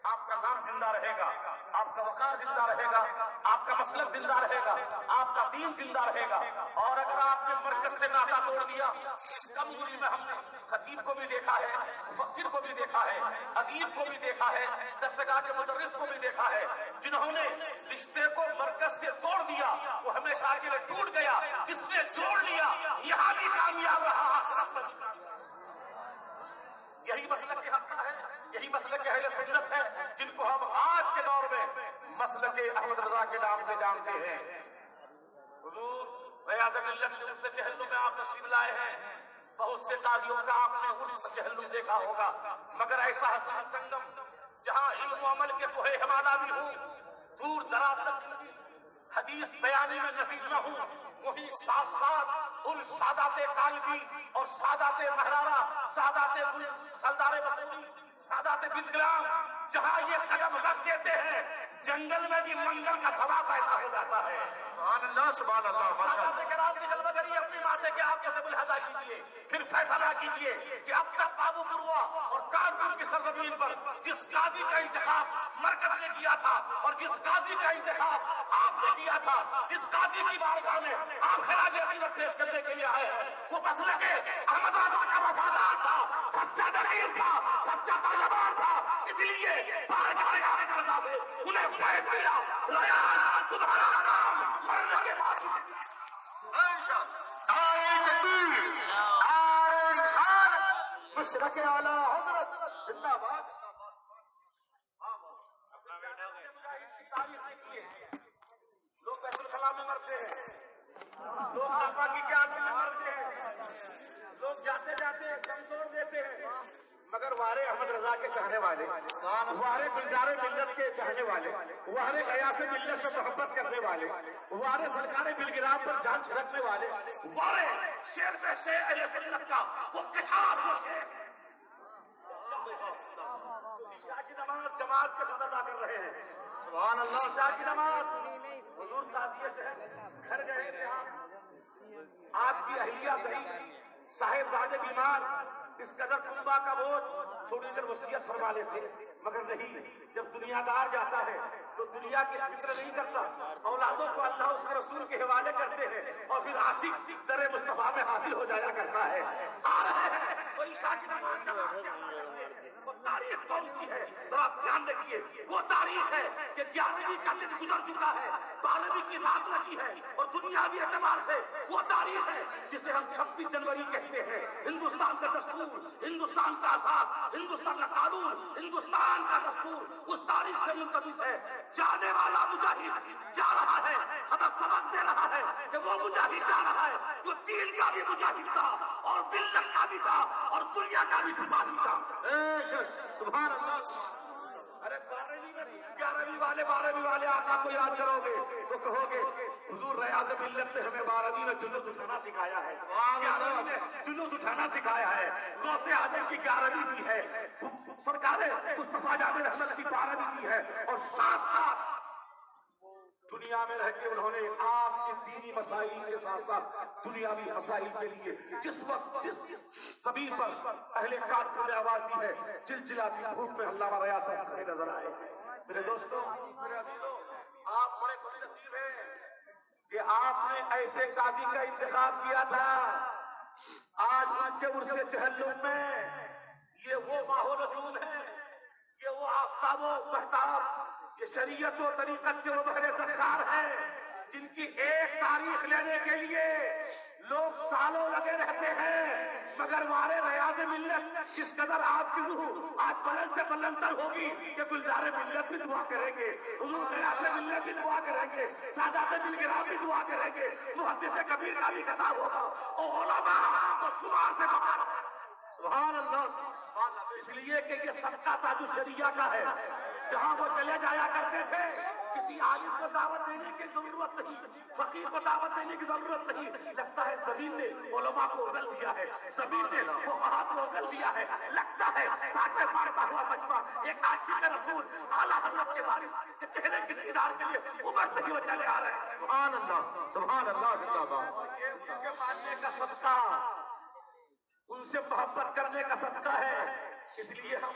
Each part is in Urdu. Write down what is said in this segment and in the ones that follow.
آپ کا نام زندہ رہے گا، آپ کا وقار زندہ رہے گا، آپ کا مسلک زندہ رہے گا، آپ کا دین زندہ رہے گا۔ اور اگر آپ نے مرکز سے ناطا توڑ دیا، اس کم عمری میں ہم نے خطیب کو بھی دیکھا ہے، مفکر کو بھی دیکھا ہے، ادیب کو بھی دیکھا ہے، درسگاہ کے مدرس کو بھی دیکھا ہے، جنہوں نے رشتے کو مرکز سے توڑ دیا وہ ہمیشہ کے لیے ٹوٹ گیا، جس نے جوڑ لیا یہاں بھی کامیاب رہا۔ یہی مسلک حق ہے، یہی مسلک اہل سنت ہے، جن کو ہم آج کے دور میں مسلک احمد رضا کے نام سے جانتے ہیں۔ حضور ریاض ملت کے عرص چہلم میں آپ تشریف لائے ہیں، بہت سے قاضیوں کا آپ نے عرص چہلم دیکھا ہوگا، مگر ایسا حسین سنگم جہاں علم و عمل کے کوہ ہمالا بھی ہوں، دور دراز تک حدیث بیانی میں نصیب نہ ہوں، وہی ساتھ ساتھ ان سادات طالبی اور سادات مہرارہ، سادات سردار بصری، سادات بلگرام جہاں یہ قدم رکھ دیتے ہیں جنگل میں بھی منگل کا سوا پیدا ہو جاتا ہے۔ سبحان اللہ سبحان اللہ ماشاء اللہ۔ سادات کرام کی جلوہ گری اپنی ماتے کے آنکھوں سے ملاحظہ کیجیے، پھر فیصلہ کیجیے کہ اب تک بابو پروا اور کانپور کی سرزمین پر جس قاضی کا انتخاب مرکز نے کیا تھا اور جس قاضی کا انتخاب آپ نے کیا تھا، جس قاضی کی بارگاہ میں آپ خراج عقیدت پیش کرنے کے لیے آئے ہیں، وہ مسلک احمد رضا کا وفادار تھا، سچا دلیر تھا، سچا طالبان تھا، اس لیے بارگاہ احمد رضا سے انہیں فیض ملا۔ ریاض تمہارا نام مرنے کے بعد مشرق اعلیٰ حضرت زندہ باد۔ لوگ بیت الخلاء میں مرتے ہیں، لوگ آپا کی قیادت میں مرتے ہیں، لوگ جاتے جاتے دم توڑ دیتے ہیں، مگر وارے احمد رضا کے چاہنے والے، وارے گلزار ملت کے چاہنے والے، وارے غیاث ملت سے محبت کرنے والے، وارے سرکار بلگرام پر جان چھڑکنے والے، وارے شیر پہ شیر اہل سنت کا وہ کشاف ہوتے ہیں۔ عشاء کی نماز جماعت کے ساتھ ادا کر رہے ہیں، سبحان اللہ۔ عشاء کی نماز حضور تعزیے سے گھر گئے تھے آپ کی اہلیہ صحیح، صاحبزادے بیمار، اس قدر کنبا کا بوجھ تھوڑی دیر وصیت فرما لیتے، مگر نہیں، جب دنیا دار جاتا ہے تو دنیا کی فکر نہیں کرتا، اولادوں کو اللہ اس کے رسول کے حوالے کرتے ہیں اور پھر عاشق در مصطفیٰ میں حاضر ہو جایا کرتا ہے۔ آ رہے ہیں وہ عشاء کی نماز وہ تاریخ کون سی ہے ذرا دھیان رکھیے، وہ تاریخ ہے کہ 11ویں کا دن گزر چکا ہے، 12ویں کی رات لگی ہے، اور دنیاوی اعتبار سے وہ تاریخ ہے جسے ہم 26 جنوری کہتے ہیں۔ ہندوستان کا دستور، ہندوستان کا اساس، ہندوستان کا قانون، ہندوستان کا دستور اس تاریخ سے منتبس ہے۔ جانے والا مجاہد جا رہا ہے، ہمیں سبق دے رہا ہے کہ وہ مجاہد جا رہا ہے جو دین کا بھی مجاہد تھا اور ملت کا بھی تھا اور دنیا کا بھی سپاہی تھا۔ سبحان اللہ۔ ارے 12ویں والے آقا کو یاد کرو گے تو کہو گے حضور ریاض ملت نے ہمیں 12ویں میں جلوس اٹھانا سکھایا ہے، 11ویں میں جلوس اٹھانا سکھایا ہے، غوث اعظم کی 11ویں بھی ہے، سرکار مصطفیٰ جان رحمت کی 12ویں بھی ہے، اور ساتھ ساتھ دنیا میں رہ کے انہوں نے آپ کے دینی مسائل کے ساتھ ساتھ دنیاوی مسائل کے لیے جس وقت جس زمین پر اہل کانپور نے آواز دی ہے، چلچلاتی دھوپ میں علامہ ریاض صاحب کھڑے نظر آئے۔ میرے دوستوں، میرے عزیزوں، آپ بڑے خوش نصیب ہیں کہ آپ نے ایسے قاضی کا انتخاب کیا تھا۔ آج ان کے عرص چہلم میں یہ وہ ماہ و نجوم ہے، یہ وہ آفتاب و مہتاب، یہ شریعت و طریقت کے وہ بحر سرکار ہیں جن کی ایک تاریخ لینے کے لیے لوگ سالوں لگے رہتے ہیں، مگر ہمارے ریاض ملت جس قدر آپ کی روح آج بلند سے بلند تر ہوگی کہ گلزار ملت بھی دعا کریں گے، حضور ریاض ملت بھی دعا کریں گے، سادات بلگرام بھی دعا کریں گے، محدث کبیر کا بھی خطاب ہوگا اور علماء اور شمار سے باہر۔ سبحان اللہ۔ اس لیے کہ یہ صدقہ تاج الشریعہ کا ہے، جہاں وہ چلے جایا کرتے تھے کسی عالم کو دعوت دینے کی ضرورت نہیں، فقیر کو دعوت دینے کی ضرورت نہیں، لگتا ہے زمین نے علماء کو اگل دیا ہے، زمین نے فقہاء کو اگل دیا ہے، لگتا ہے تاکہ مارتا ہوا مجمع ایک عاشق رسول اعلیٰ حضرت کے وارث کے چہرے کے دیدار کے لیے ابھرتے ہوئے چلے آ رہے ہیں۔ سبحان اللہ سبحان اللہ زندہ باد۔ یہ ان کے ماننے کا صدقہ، ان سے محبت کرنے کا صدقہ ہے، اس لیے ہم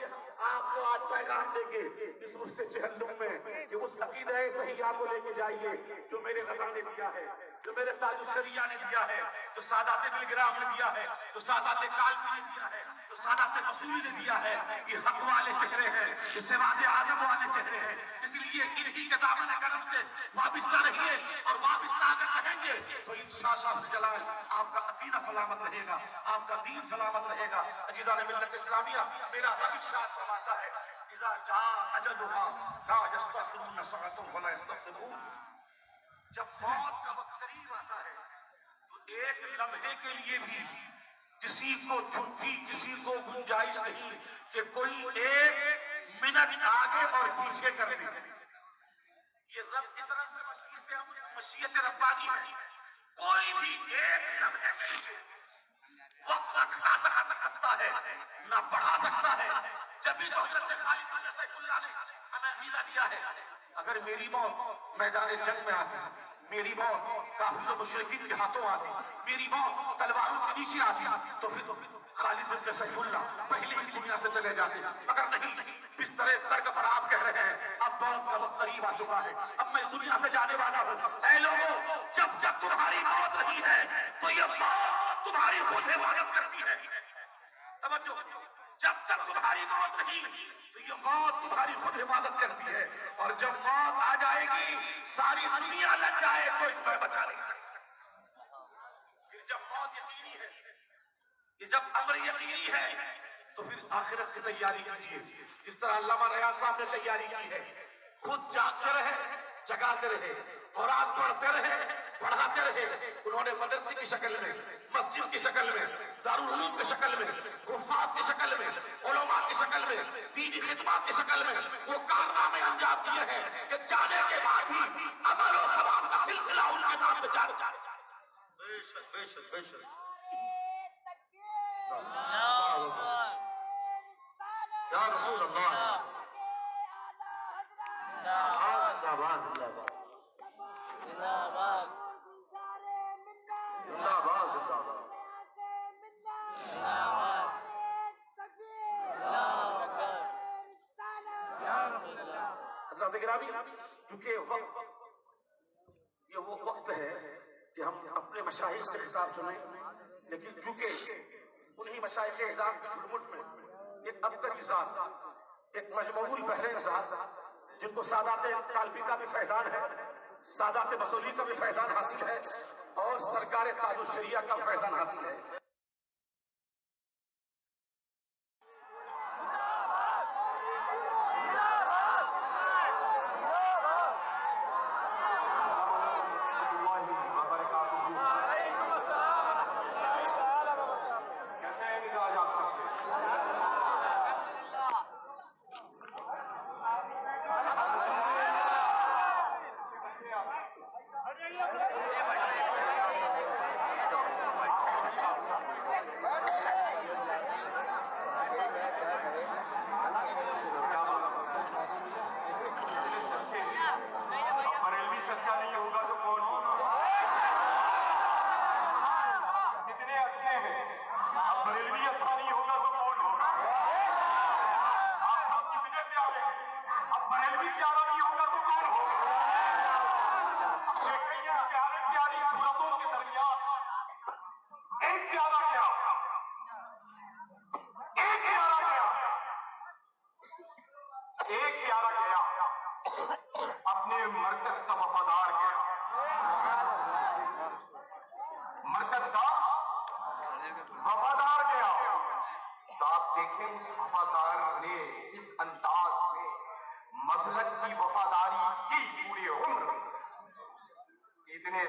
آپ کو آج پیغام دیں گے اس رشتے چہلم میں کہ اس عقیدہ صحیحہ کو لے کے جائیے جو میرے غزہ نے دیا ہے، جو میرے تاج الشریعہ نے دیا ہے، جو سادات بلگرام نے دیا ہے، جو سادات کالمی نے دیا ہے، جو سادات مسوری نے دیا ہے. یہ حق والے چہرے ہیں، یہ سواد آدم والے چہرے ہیں. اس لیے انہی کے دامن کرم سے وابستہ رہیے، اور وابستہ اگر رہیں گے تو انشاءاللہ جلال آپ کا عقیدہ سلامت رہے گا، آپ کا دین سلامت رہے گا. عزیزان ملت اسلامیہ، میرا رب ارشاد فرماتا ہے اذا جاء اجلها لا يستأخرون ساعة ولا يستقدمون. جب موت کا وقت قریب آتا ہے تو ایک لمحے کے لیے بھی کسی کو چھٹی، کسی کو گنجائش نہیں کہ کوئی ایک منٹ آگے اور پیچھے کر دے. یہ رب کی طرف سے مشیت ربانی ہے. کوئی بھی ایک لمحے کے لیے وقت نہ گھٹا سکتا ہے نہ بڑھا سکتا ہے. جبھی تو حضرت خالد بن سیف اللہ نے ہمیں عقیدہ دیا ہے اگر میری موت میدان جنگ میں آتی، میری موت کافر و مشرکین کے ہاتھوں آتی، میری موت تلواروں کے نیچے آتی، تو پھر خالد بن سیف اللہ پہلے ہی دنیا سے چلے جاتے. مگر نہیں، بستر ترک پر آپ کہہ رہے ہیں اب موت کا وقت قریب آ چکا ہے، اب میں دنیا سے جانے والا ہوں. اے لوگوں، جب جب تمہاری موت رہی ہے تو یہ موت تمہاری خود حفاظت کرتی ہے. توجہ، جب تک تمہاری موت نہیں تو یہ موت تمہاری خود حفاظت کرتی ہے، اور جب موت آ جائے گی ساری دنیا لگ جائے کوئی تمہیں بچا نہیں سکتا. پھر جب موت یقینی ہے، یہ جب امر یقینی ہے تو پھر آخرت کی تیاری کیجیے جس طرح علامہ ریاض صاحب نے تیاری کی ہے. خود جاگتے رہے، جگاتے رہے، قرآن پڑھتے رہے، پڑھاتے رہے. انہوں نے مدرسے کی شکل میں، مسجد کی شکل میں، دارالعلوم کی شکل میں، حفاظ کی شکل میں، علماء کی شکل میں، دینی خدمات کی شکل میں وہ کارنامے انجام دیے ہیں کہ جانے کے بعد بھی عمل و ثواب کا سلسلہ ان کے نام پہ جاری ہے. بے شک بے شک بے شک. یا رسول اللہ، زندہ باد زندہ باد زندہ باد زندہ باد زندہ باد. حضرات گرامی، کیونکہ یہ وہ وقت ہے کہ ہم اپنے مشاہد سے خطاب سنیں، لیکن چونکہ انہی مشاہد کے اعزاز کی چھڑمٹ میں ایک ابتری ذات، ایک مجموعی بحرین ذات جن کو سادات کالبی کا بھی فیضان ہے، سادات مسولی کا بھی فیضان حاصل ہے، اور سرکار تاج الشریعہ کا فیضان حاصل ہے.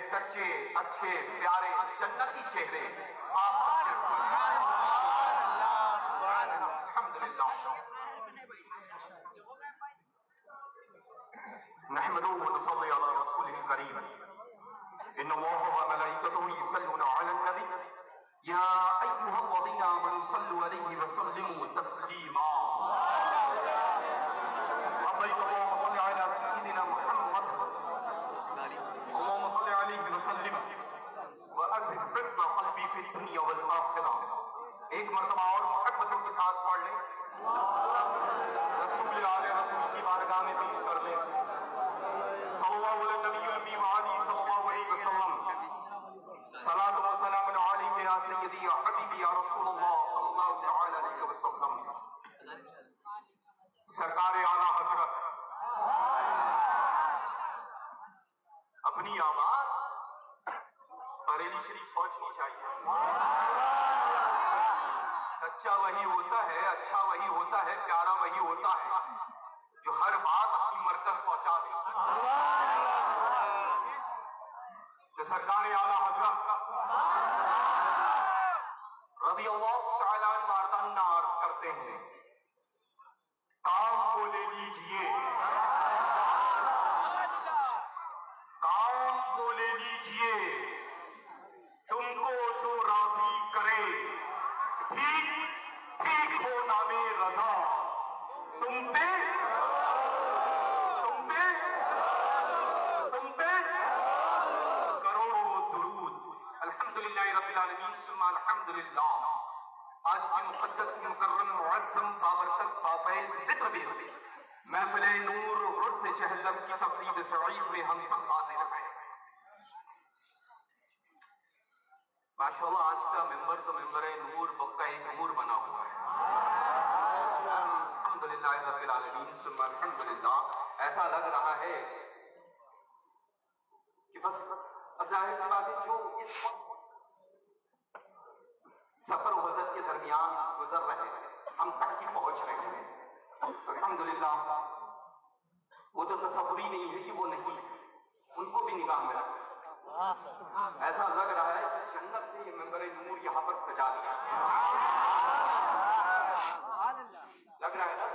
سچے اچھے پیارے جنتی چہرے الحمدللہ. نحمده ونصلي على رسوله الكريم. ان الله وملائكته يصلون على النبي يا ايها الذين امنوا صلوا عليه وسلموا تسليما. اللهم صل على سيدنا محمد اللهم صل عليه وسلم وأذهب حزن قلبي في الدنيا والآخرة. ایک مرتبہ اور محبتوں کے ساتھ پڑھ لیں. رسول سرکار اعلیٰ حضرت اپنی آواز بریلی شریف پہنچنی چاہیے. سچا وہی ہوتا ہے، اچھا وہی ہوتا ہے، پیارا وہی ہوتا ہے جو ہر بات اپنی مرکز پہنچا دے. جو سرکار اعلیٰ حضرت رضی اللہ تعالی عنہ وارداً عرض کرتے ہیں، کام کو لے لیجئے، کام کو لے لیجئے، تم کو جو راضی کرے، ٹھیک ٹھیک ہو نام رضا، تم پہ کروڑوں درود. الحمدللہ رب العالمین ثم الحمدللہ. آج کی مقدس مکرم معظم بابرکت بافیض ذکر سے محفل نور عرس چہلم کی تقریب سعید میں ہم سب حاضر ہیں. ماشاءاللہ آج کا ممبر تو ممبر نور بقا ایک نور بنا ہوا ہے. الحمدللہ رب العالمین ثم الحمدللہ. ایسا لگ رہا ہے کہ بس اب ظاہر سی بات ہے جو اس وقت سفر و حضرت کے درمیان گزر رہے ہیں، ہم تک ہی پہنچ رہے ہیں. الحمدللہ وہ تو تصور ہی نہیں ہے کہ وہ نہیں ہے، ان کو بھی نگاہ میں رکھیں. ایسا لگ رہا ہے کہ جنت سے یہ ممبر نور یہاں پر سجا دیا لگ رہا ہے نا.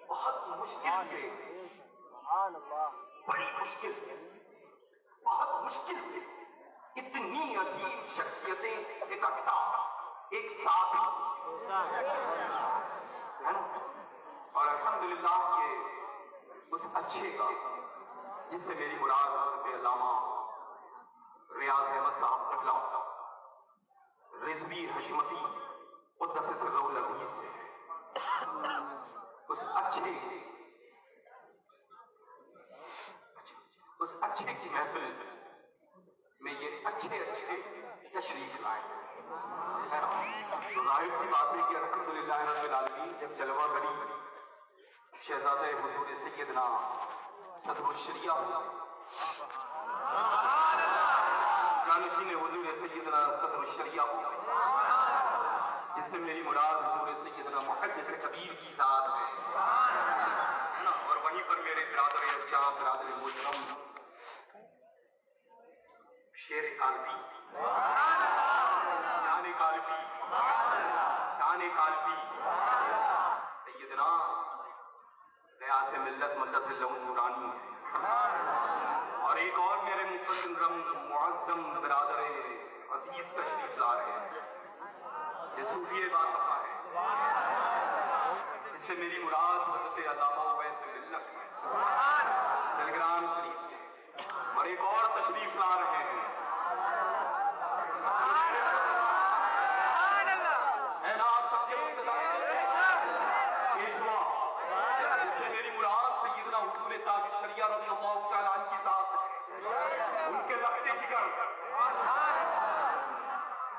بہت مشکل سے، بڑی مشکل سے، بہت مشکل سے اتنی عظیم شخصیتیں اکٹھا ایک ساتھ ہے نا. اور الحمدللہ کہ اس اچھے کا جس سے میری مراد حضرت علامہ ریاض احمد صاحب قبلہ رضوی حشمتی قدس سرہ العزیز سے ہے. اس اچھے کی محفل میں یہ اچھے تشریف لائے. تو ظاہر سی بات ہے کہ الحمدللہ رب العالمین جب جلوہ گری شہزادہ حضور سیدنا صدر الشریعہ جانشین حضور سیدنا صدر الشریعہ جس سے میری مراد حضور سیدنا محدث کبیر کی ذات ہے نا. اور وہیں پر میرے برادر اچھا برادر محترم شیر کالپی شان کالپی سیدنا ریاض ملت مدت اللہ نورانی ہے. اور ایک اور میرے محترم معظم برادر عزیز تشریف لا رہے ہیں، یہ صوفی باصفا ہے، اس سے میری مراد حضرت علامہ اویس ملت ہے تلگرام شریف سے. اور ایک اور تشریف لا رہے ہیں شریعہ رضی اللہ تعالیٰ عنہ کی ذات ہے. ان کے لخت جگر،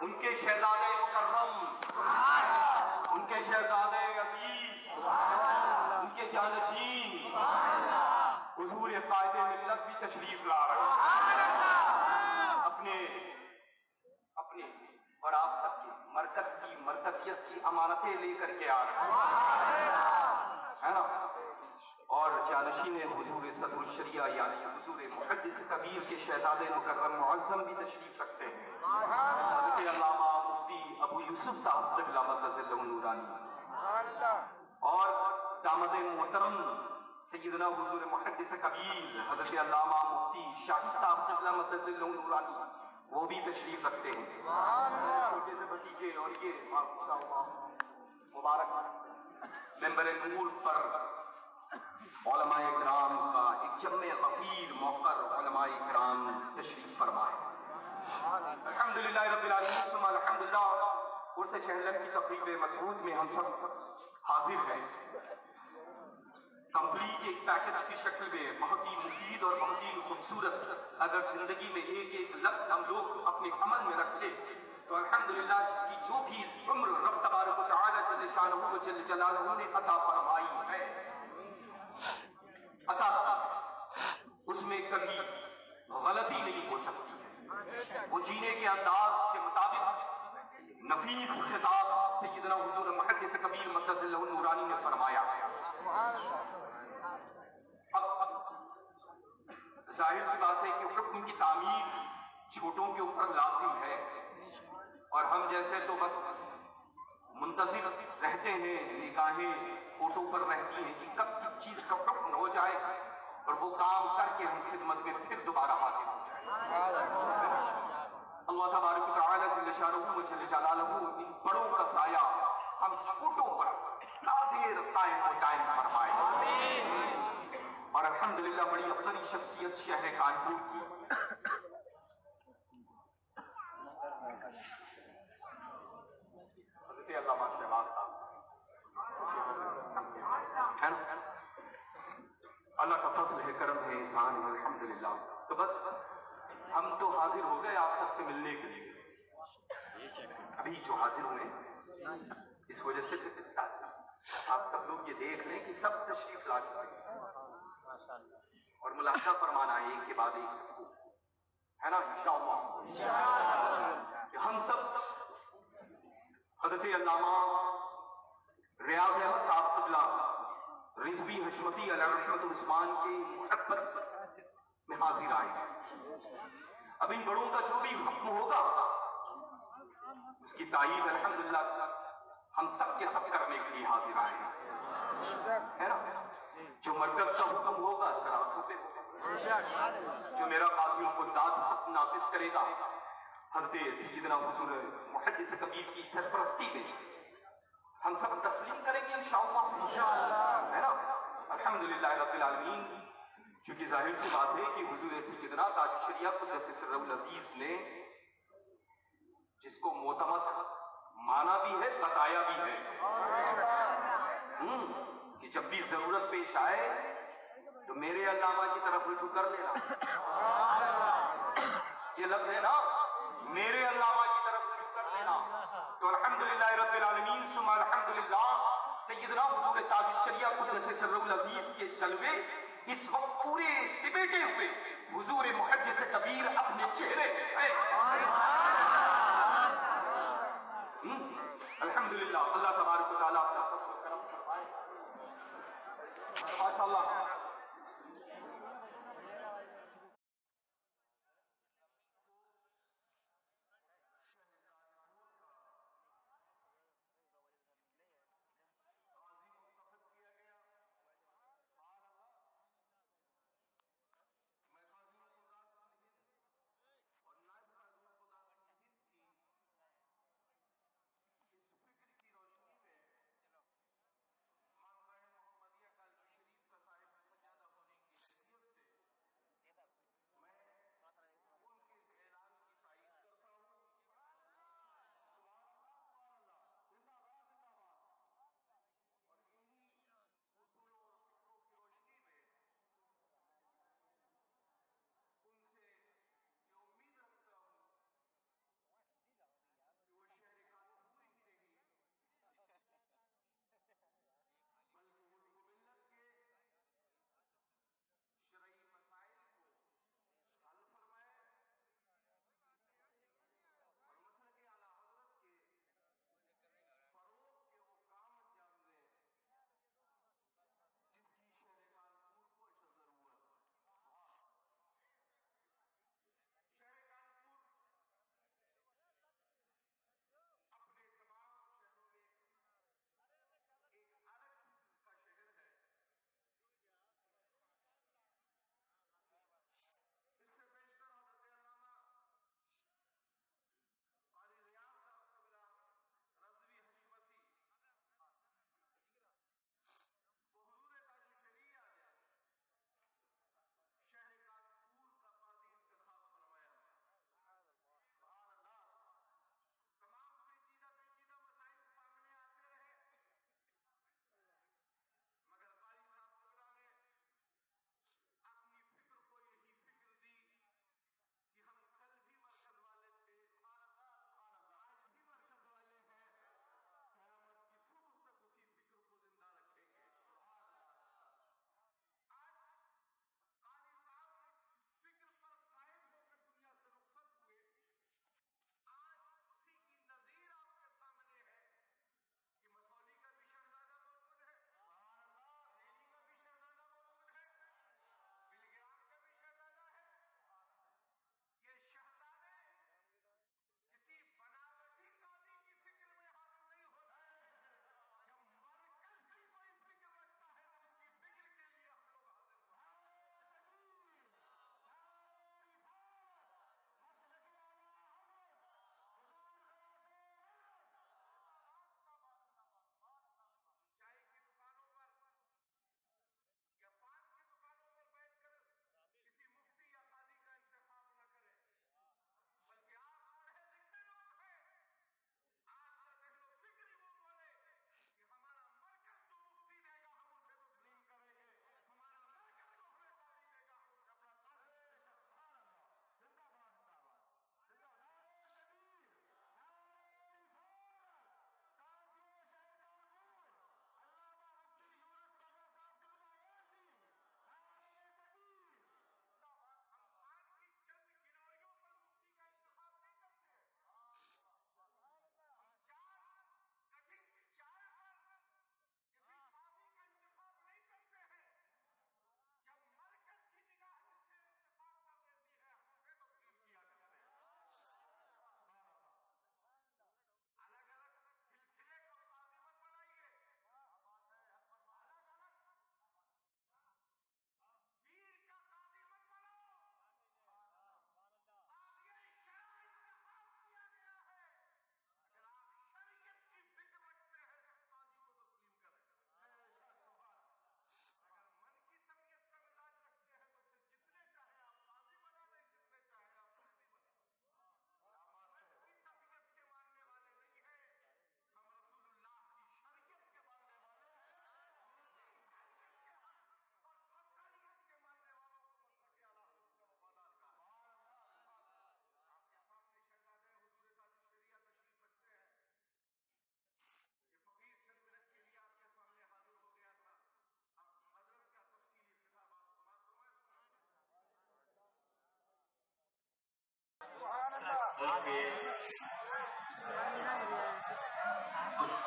ان کے شہزادے مکرم، ان کے شہزادے عزیز، ان کے جانشین حضور قائد ملت بھی تشریف لا رہے ہیں. اپنے اور آپ سب کی مرکز کی مرکزیت کی امانتیں لے کر کے آ رہے ہیں نا. اور جانشین حضور صدر الشریعہ یعنی حضور محدث کبیر کے شہزادے مکرم معظم بھی تشریف رکھتے ہیں، حضرت علامہ مفتی ابو یوسف صاحب قبلہ مدت اللہ نورانی. اور داماد محترم سیدنا حضور محدث کبیر حضرت علامہ مفتی شاہی صاحب قبلہ مدت اللہ نورانی وہ بھی تشریف رکھتے ہیں. چھوٹے سے بھتیجے اور یہ مبارک ممبر نور پر علماء اکرام کا ایک جمع غفیر موقر علماء اکرام تشریف فرمائے. الحمدللہ رب العالمین ثم الحمدللہ. عرس چہلم کی تقریب مسعود میں ہم سب حاضر ہیں. کمپلیٹ ایک پیکج کی شکل میں بہت ہی مفید اور بہت ہی خوبصورت. اگر زندگی میں ایک ایک لفظ ہم لوگ اپنے عمل میں رکھ لیں تو الحمدللہ اس کی جو بھی عمر رب تبارک و تعالی جل شانہ و جل جلالہ نے عطا فرمائی ہے، عطا اس میں کبھی غلطی نہیں ہو سکتی. وہ جینے کے انداز کے مطابق نفیس خطاب سیدنا حضور محدث کبیر مقدس اللہ نورانی نے فرمایا. اب ظاہر سی بات ہے کہ حکم کی تعمیر چھوٹوں کے اوپر لازم ہے، اور ہم جیسے تو بس منتظر رہتے ہیں، نگاہیں فوٹو پر رہتی ہیں کہ کب کس چیز کا حکم ہو جائے اور وہ کام کر کے ہم خدمت میں پھر دوبارہ حاضر ہو جائیں. اللہ تبارک و تعالی جل شانہ و جل جلالہ ان بڑوں کا سایہ ہم چھوٹوں پر نازل قائم و دائم فرمائے. اور الحمدللہ بڑی افضل شخصیت شہر کانپور کی حضرت علامہ شہباز صاحب ہے نا، اللہ کا فضل ہے، کرم ہے، احسان ہے، الحمدللہ. تو بس ہم تو حاضر ہو گئے آپ سب سے ملنے کے لیے. ابھی جو حاضر ہوئے اس وجہ سے آپ سب لوگ یہ دیکھ لیں کہ سب تشریف لا چکے ہیں اور ملاحظہ فرمانا ہے ایک کے بعد ایک سب کو، ہے نا انشاءاللہ، کہ ہم سب حضرت علامہ ریاض احمد صاحب قبلہ رضوی حشمتی علیہ رحمت عثمان کے محبت میں حاضر آئے ہیں. اب ان بڑوں کا جو بھی حکم ہوگا اس کی تائید الحمدللہ ہم سب کے سب کرنے کے لیے حاضر آئے ہیں، ہے نا. جو مرکز کا حکم ہوگا سراخوں پہ ہوگا، جو میرا قاضی کو ذات حق نافذ کرے گا حضرت سیدنا حضور محدث کبیر کی سرپرستی میں ہم سب تسلیم کریں گے انشاءاللہ، ہے نا. الحمدللہ رب العالمین. چونکہ ظاہر سی بات ہے کہ حضور سیدنا تاج شریعہ قدس سرہ العزیز نے جس کو معتمد مانا بھی ہے بتایا بھی ہے کہ جب بھی ضرورت پیش آئے تو میرے علامہ کی طرف رجوع کر لینا. یہ لفظ ہے نا، میرے علامہ کی طرف رجوع کر لینا. تو الحمدللہ رب العالمین ثم الحمدللہ سیدنا حضور تاج الشریعہ قدس سرہ العزیز کے جلوے اس وقت پورے سمیٹے ہوئے حضور محدث کبیر اپنے چہرے الحمدللہ. اللہ تبارک و تعالیٰ اپنا فضل و کرم فرمائے. ماشاءاللہ.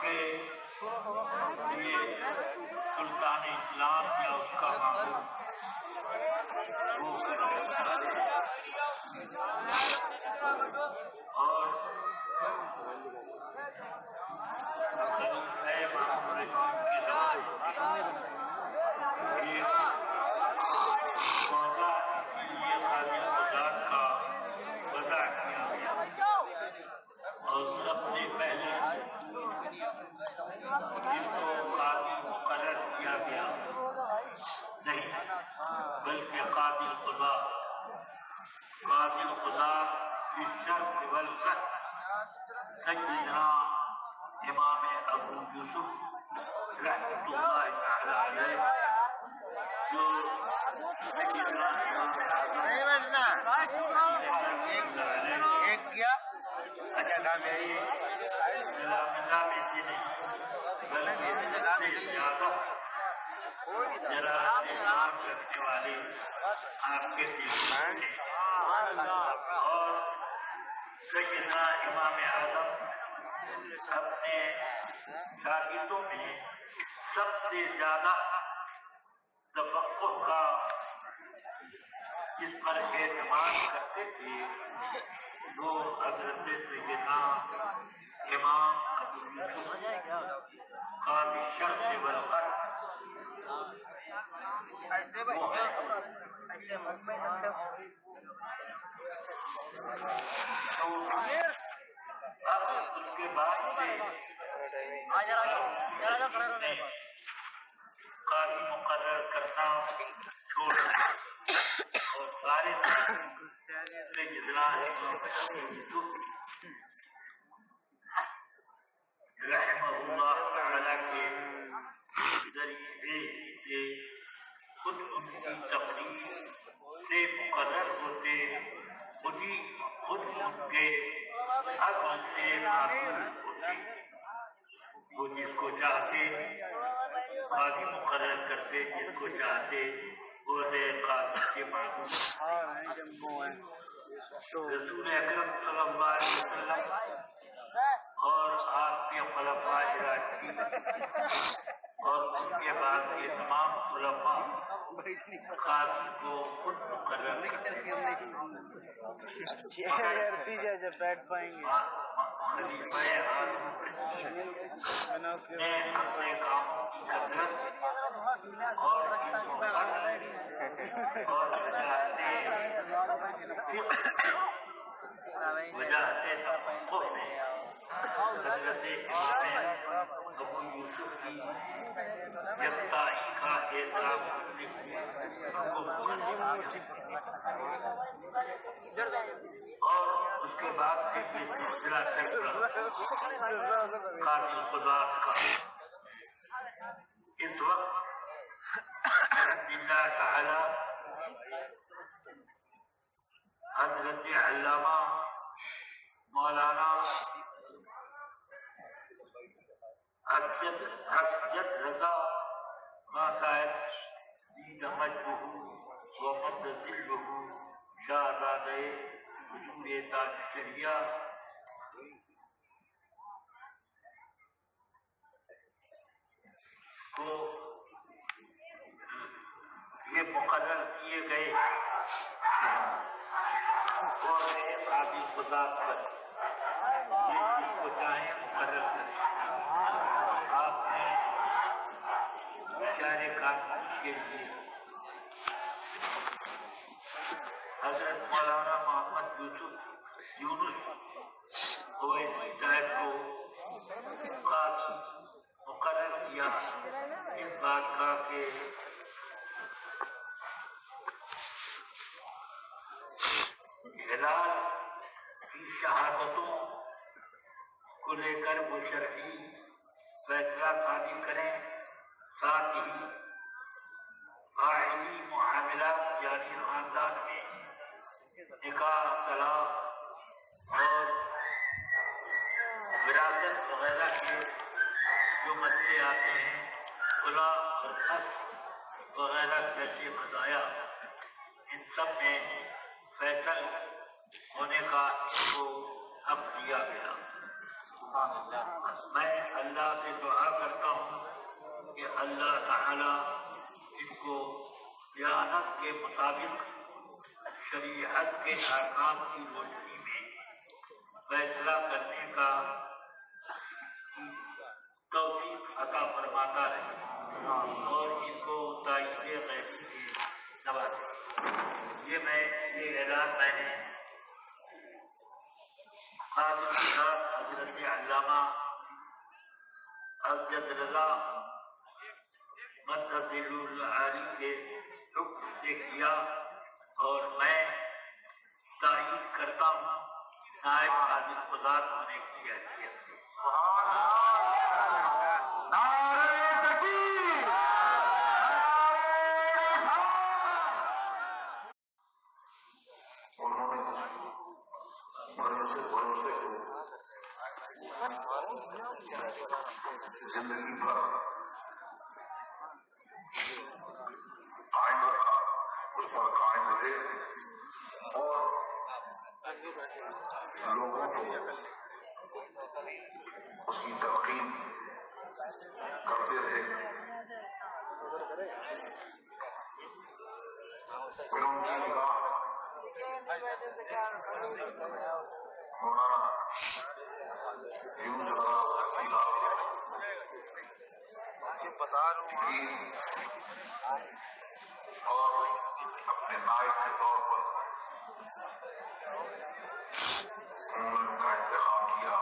کے لیے سلطان اسلام یا اس کا معمول وہ اور خلیفہ مامون رشید کی ذات یہ موضوع اسی لیے قاضی قضات کا وضع کیا گیا اور سب سے پہلے اس کو قاضی مقرر کیا گیا نہیں بلکہ قاضی القضاء بالشرط والقصد سیدنا امام ابو یوسف رحمۃ اللہ تعالی علیہ جو سیدنا امام رکھنے والے آپ کے اور سیدنا امام اعظم اپنے شاگردوں میں سب سے زیادہ تفقہ کا جس پر اعتماد کرتے تھے وہ حضرت سیدنا امام ابو یوسف قاضی الشرط والقصد تو اب اس کے بعد سے قاضی مقرر کرنا چھوڑ اور سارے رحمہ اللہ تعالی کے ذریعے سے خود ان کی تقریر سے مقرر ہوتے خود ان کے عزم سے معقول ہوتے وہ جس کو چاہتے قاضی مقرر کرتے جس کو چاہتے وہ ہے قاضی کے معقول رسول اکرم صلی اللہ علیہ وسلم اور آپ کے خلفائے راشدین اور ان کے بعد کے تمام خلفاء قاضی کو خود مقرر کرتے خلیفہ اعظم نے اپنے کاموں کی کثرت اور وجاہت تفقہ میں حضرت امام ابو یوسف کی یکتائی کا احترام کرنے کی ان کو مقرر کیا اور اس کے بعد سے یہ سلسلہ چل رہا قاضی القضات کا اس وقت اللہ تعالی حضرت علامہ مولانا اسجد رضا صاحب مجدہ ومد ذلہ شاہزادہ حضور تاج شریعہ کو یہ مقرر کیے گئے اور قاضی قضات پر یہ جس کو چاہیں مقرر کریں آپ نے بیچارے قانون کے لیے حضرت مولانا محمد یونس اویسی صاحب کو قاضی مقرر کیا اس بات کا کہ ہلال کی شہادتوں کو لے کر وہ شرعی فیصلہ قاضی کریں ساتھ ہی آئینی معاملات یعنی خاندان میں نکاح طلاق اور وراثت وغیرہ کے جو مسئلے آتے ہیں خلا اور خص وغیرہ جیسے قضایا ان سب میں فیصل ہونے کا کو حق دیا گیا میں اللہ سے دعا کرتا ہوں کہ اللہ تعالی ان کو دیانت کے مطابق شریعت کے احکام کی روشنی میں فیصلہ کرنے کا توفیق عطا فرماتا رہے اور ان کو تائید غیبی کی نوازے۔ یہ اعلان میں نے حضرت علامہ امجد رضا مدثر العالی کے حکم سے کیا اور میں تائید کرتا ہوں نائب قاضی خدا ہونے کی حیثیت سے۔ زندگی بھر قائم رکھا، اس پر قائم رہے اور لوگوں کو اس کی تلقین کرتے رہے۔ پھر ان کی نگاہ مولانا یونس اور اپنے نائب کے طور پر انہوں نے ان کا انتخاب کیا۔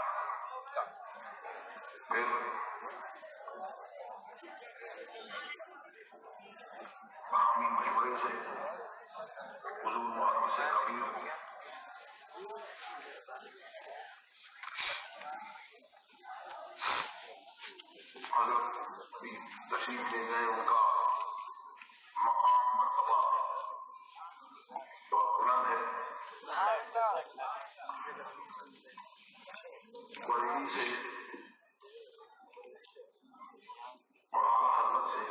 پھر باہمی مشورے سے حضور محمد سے کبیر حضرت بھی تشریف لے گئے۔ ان کا مقام مرتبہ بہت بلند ہے۔ بریلی سے اور اعلیٰ حضرت سے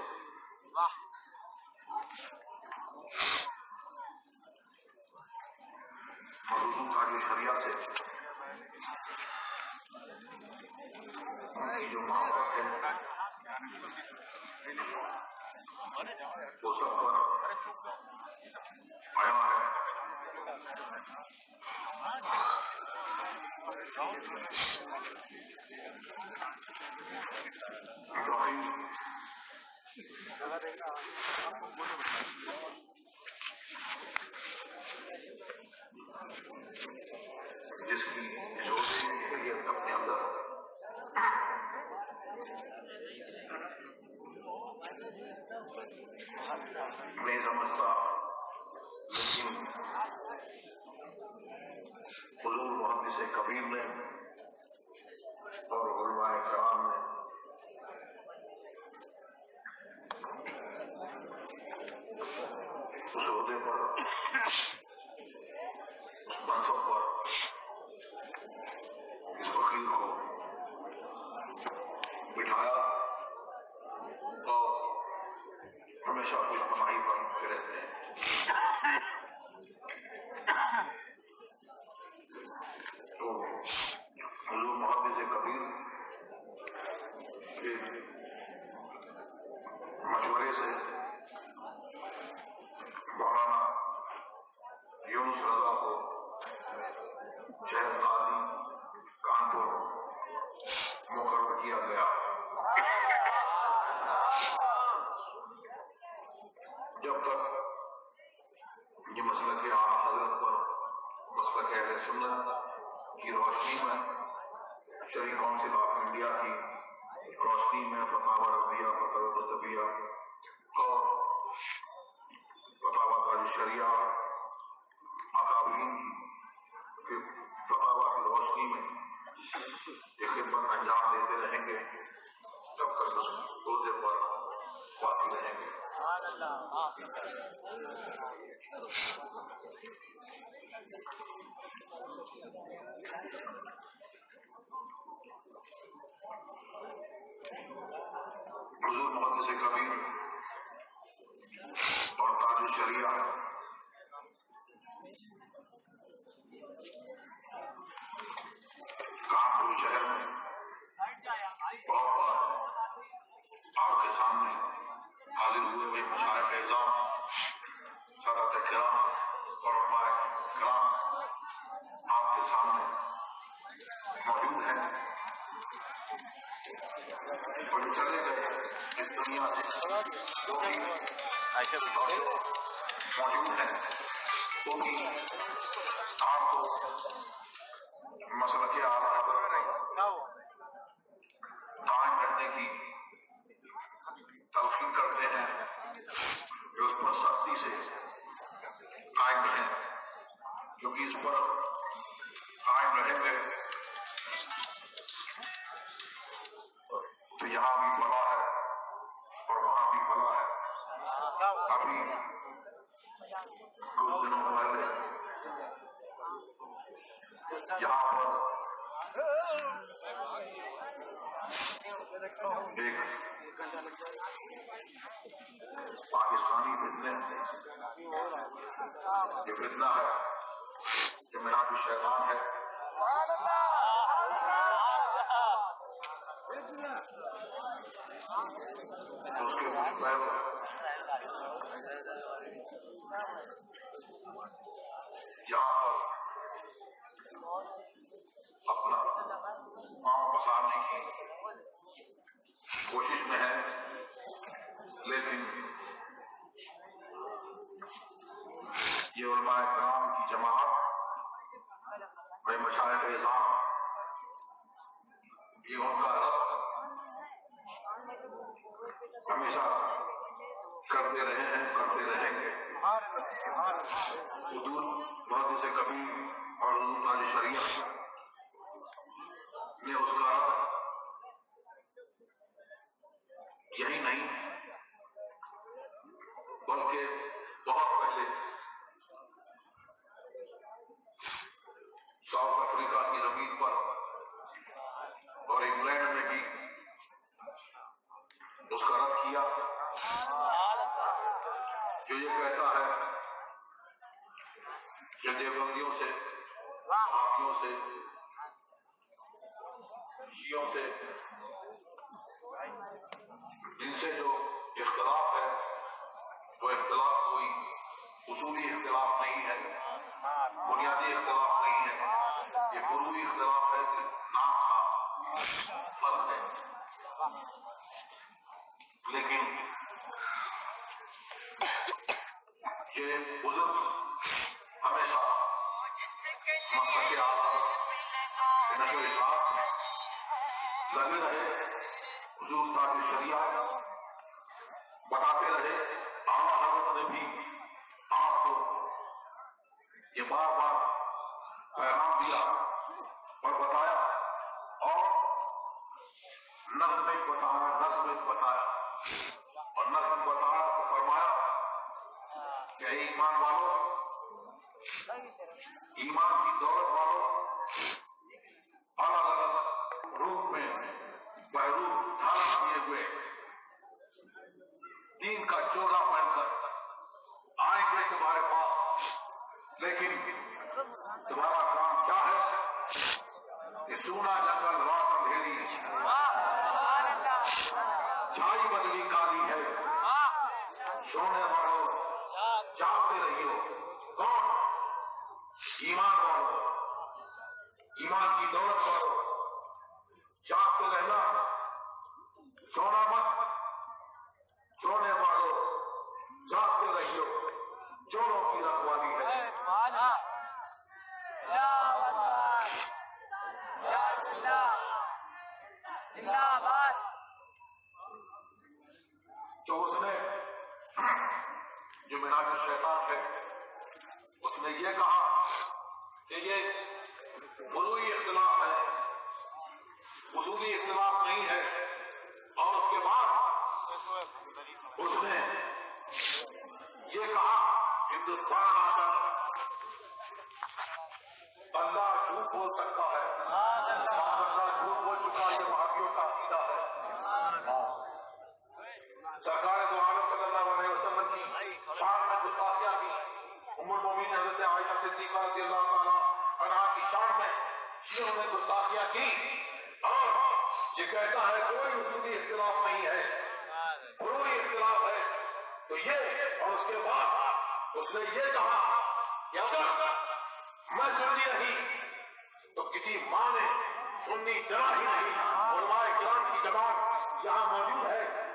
حضور تعالی شریعہ سے ان کی جو محبت ہے وہ سب پر آیا ہے۔ ابراہیم جس کی شریعت اپنے اندر نہیں سمجھتا، لیکن حضور محمد سے کبیر نے اور علماء کرام نے اس عہدے پر، اس منصب پر اس فقیر کو بٹھایا اور ہمیشہ کچھ کمائی بنتے رہتے ہیں۔ تو حضور محمد سے کبیر کے مشورے سے مولانا یونس رضا کو شہر قاضی کانپور مقرر کیا گیا۔ جب تک یہ مسلک اعلیٰ حضرت پر مسلک اہل سنت کی روشنی میں شرعی کونسل آف انڈیا کی روشنی میں فتاوی رضویہ، فتاوی مصطفیہ اور فتاوی تاج شریعہ اکابرین کی فتاوی کی روشنی میں یہ خدمت انجام دیتے رہیں گے جب تک اس عہدے پر باقی رہیں گے۔ حضور محمد سے کبیر اور تاج شریعہ کانپور شہر میں دنیا سے جو بھی موجود ہیں وہ بھی آپ کو مسلک اعلیٰ حضرت قائم رہنے کی تلقین کرتے ہیں کہ اس پر سختی سے قائم رہیں، کیونکہ اس پر قائم رہیں گے تو یہاں بھی فلاح ہے اور وہاں بھی فلاح ہے۔ ابھی کچھ دنوں پہلے یہاں پر ایک پاکستانی فتنے، یہ فتنہ ہے کہ میرا بھی شیطان ہے، اس کے کچھ پہلو یہاں پر اپنا پاؤں پسارنے کی کوشش میں ہے، لیکن یہ علماء کرام کی جماعت بے مشائخ اعظام، یہ ان کا رب ہمیشہ کرتے رہے ہیں، کرتے رہیں گے۔ حضور بہت سے کبھی اور حضور تاج شریعت نے اس کا رب یہی نہیں بلکہ بہت پہلے ساؤتھ افریقہ کی زمین پر اور انگلینڈ میں بھی اس کا رد کیا، جو یہ کہتا ہے کہ دیوبندیوں سے، وہابیوں سے، شیعوں سے، ان سے جو اختلاف ہے وہ اختلاف کوئی اصولی اختلاف نہیں ہے، بنیادی اختلاف نہیں ہے، یہ فروعی اختلاف ہے، نام کا فرق ہے۔ لیکن یہ بزرگ ہمیشہ مسلک اعلیٰ کے نشر و اشاعت لگے رہے، حضور تاج شریعت بتاتے رہے۔ اعلیٰ حضرت نے بھی آپ کو یہ بار بار پیغام دیا اور بتایا، اور نظم بتایا، اور نظم بتایا تو فرمایا کہ ایمان والو، ایمان کی دولت والو، الگ الگ روپ میں بہروپ دھارن کیے ہوئے دین کا چولا پہن کر آئیں گے تمہارے پاس، لیکن تمہارا کام کیا ہے کہ سونا جنگل رات اندھیری، چھائی بدلی کالی ہے، سونے والوں جاگتے رہیو۔ کون؟ ایمان والوں، ایمان کی دولت والوں، جاگتے رہنا، سونا مت، سونے والوں جاگتے رہیو، چوروں کی رکھوالی ہے۔ جو اس نے جو مناج شیطان ہے، اس نے یہ کہا کہ یہ فروعی اختلاف ہے، اصولی اختلاف نہیں ہے، اور اس کے بعد اس نے یہ کہا ہندوستان آ کر اللہ جھوٹ بول سکتا ہے، اللہ جھوٹ بول چکا، یہ وہابیوں کا عقیدہ ہے۔ سرکار دو عالم صلی اللہ علیہ وسلم کی شان میں گستاخیاں کی، ام المومنین حضرت عائشہ صدیقہ رضی اللہ تعالیٰ عنہا کی شان میں شیعوں نے گستاخیاں کی، اور یہ کہتا ہے کوئی اصولی اختلاف نہیں ہے، فروعی اختلاف ہے۔ تو یہ، اور اس کے بعد اس نے یہ کہا کہ اگر میں سنی رہی تو کسی ماں نے سننی ذرا ہی نہیں۔ علماء کرام کی جماعت یہاں موجود ہے،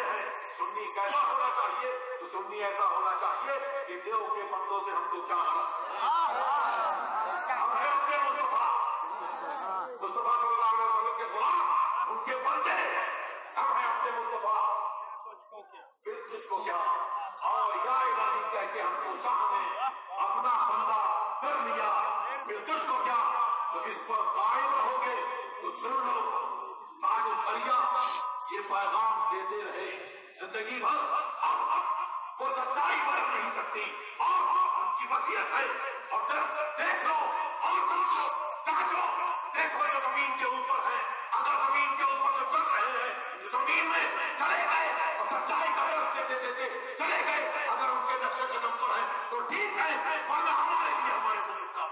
سمجھتے ہیں سنی کیسا ہونا چاہیے تو سنی ایسا ہونا چاہیے کہ دیو کے بندوں سے ہم کو کیا ہم ہیں اپنے مصطفیٰ صلی اللہ علیہ وسلم کے غلام، ان کے بندے ہم ہیں اپنے مصطفیٰ، پھر تجھ کو کیا اور یا الہی کہہ کے ہم کو شاہ نے اپنا بندہ کر لیا، پھر تجھ کو کیا تو اس پر قائم رہو گے تو سن لو تاج الشریعہ یہ پیغام دیتے رہے زندگی بھر، وہ سچائی بدل نہیں سکتی اور ان کی وصیت ہے اور صرف دیکھ لو اور سن لو جانچو دیکھو جو زمین کے اوپر ہے، اگر زمین کے اوپر جو چل رہے ہیں جو زمین میں چلے گئے تو سچائی کا درد دیتے دیتے چلے گئے، اگر ان کے نقشے قدم پر ہے تو ٹھیک ہے ورنہ ہمارے لیے ہمارے ملک کا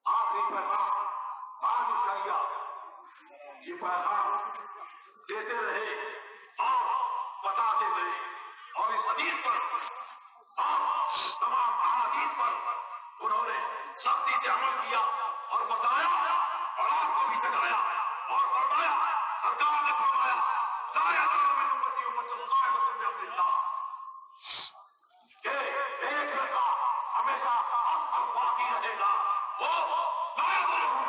آخری پیغام تاج الشریعہ یہ پیغام دیتے رہے اور بتاتے رہے اور اس حدیث پر اور تمام احادیث پر انہوں نے سختی سے عمل کیا اور بتایا اور آپ کو بھی جگایا اور فرمایا سرکار نے فرمایا لا يزال من امتی امة قائمة بأمر اللہ کہ ایک فرقہ ہمیشہ حق پر باقی رہے گا، وہ لا يضرهم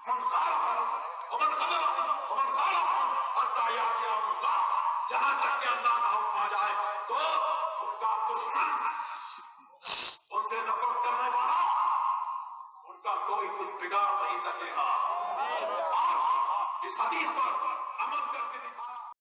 من خالفهم ومن خذلهم ومن خالفهم حتى يأتي امر اللہ، جہاں تک کہ اللہ کا حکم آ جائے تو ان کا دشمن ان سے نفرت کرنے والا ان کا کوئی کچھ بگاڑ نہیں سکے گا۔ اور اس حدیث پر